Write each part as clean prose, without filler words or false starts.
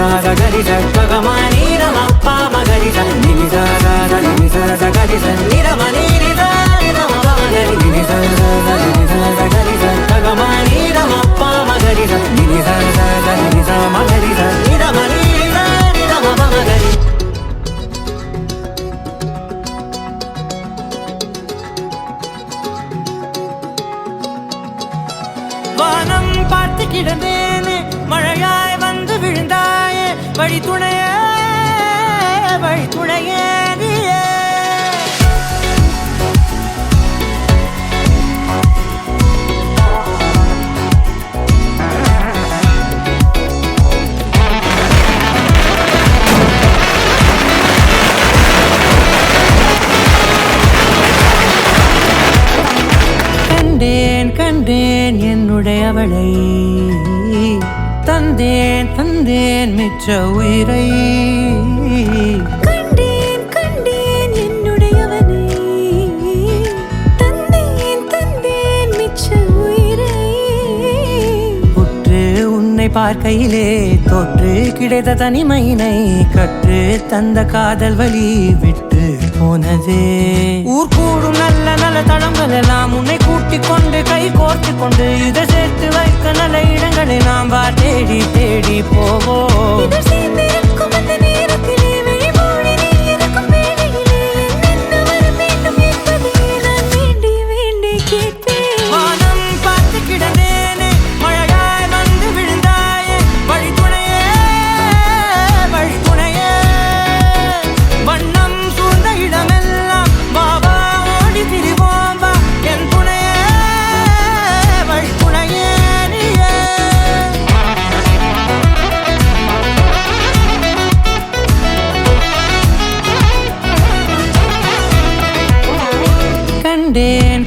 sa ga ri sa ga ga ma ni ra ma pa ma ga ri sa ni ni sa ga ri sa ni ra ma ni ri sa ni ra ma pa ma ga ri ni ni sa ga ri sa ga ga ma ni ra ma pa ma ga ri sa ni ni sa ma ga ri sa ni ra ma ni ri sa ni ra ma pa ma ga ri. வானம் பார்த்து கிடந்தேனே மழையாய் வந்து விழுந்தாயே வழி துணையே நீயே. கண்டேன் என்னுடையவளை தந்தேன் மிச்ச உயிரை. கண்டேன் என்னுடையவனை தந்தேன் மிச்ச உயிரை. உற்று உன்னை பார்க்கையிலே தோற்று கிடைத்த தனிமையினை கற்று தந்த காதல் வழி விட்டு போனதே. ஊர் கூடும் நல்ல நல்ல தளங்கள் எல்லாம் உன்னை கூட்டிக் கொண்டு கை கோர்த்து கொண்டு இதை சேர்த்து வைக்க நல்ல இடங்களை நாம் தேடி தேடி போவோம்.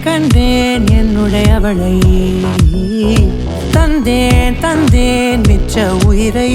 கண்டேன் என்னுடையவளை தந்தேன் மிச்ச உயிரை.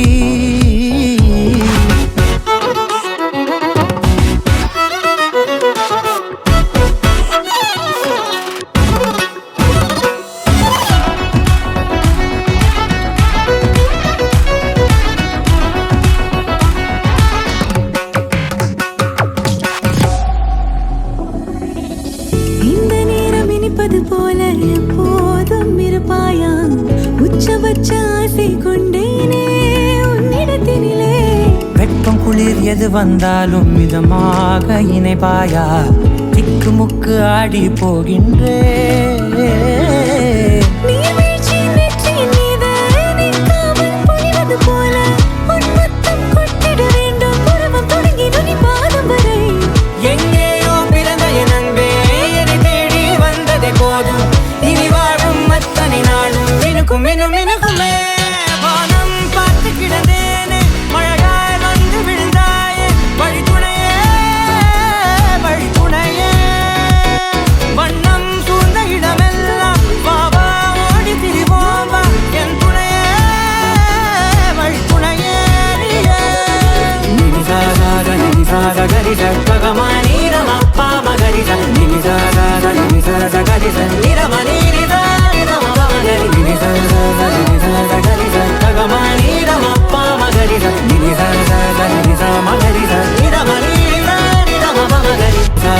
போல எப்போதும் இருப்பாயா உச்சபட்ச ஆசை கொண்டேனே உன்னிடத்தினிலே. வெப்பம் குளிர் எது வந்தாலும் மிதமாக இணைப்பாயா திக்கு முக்கு ஆடி போகின்றே. வானம் பார்த்து கிடந்தேனே மழையாய் வந்து விழுந்தாயே வழி துணையே. வண்ணம் சூழ்ந்த இடமெல்லாம் வாவா ஓடி திரிவோம் வா என் துணையே வழி துணையே நீயே. நினி சா ga ri sa ga ga ma ni ra ma pa ma ga ri sa ni ni sa ga ri sa ni ra ma ni ri sa ni ra ma pa ma ga ri ni ni sa ga ri sa ga ga ma ni ra ma pa ma ga ri sa ni ni sa ma ga ri sa ni ra ma ni ri sa ni ra ma pa ma ga ri sa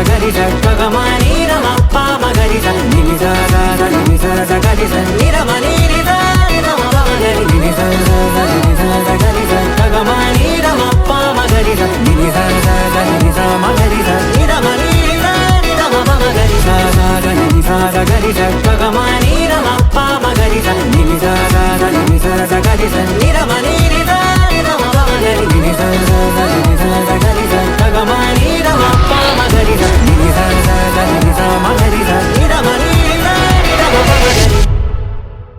ga ri sa ga ga ma ni ra ma pa ma ga ri sa ni ni sa ga ri sa ni ra ma ni ri sa ni ra ma pa ma ga ri ni ni sa ga ri sa ga ga ma ni ra ma pa ma ga ri sa ni ni sa ma ga ri sa ni ra ma ni ri sa ni ra ma pa ma ga ri sa ga ga ma ni ra ma pa ma ga ri sa ni ni sa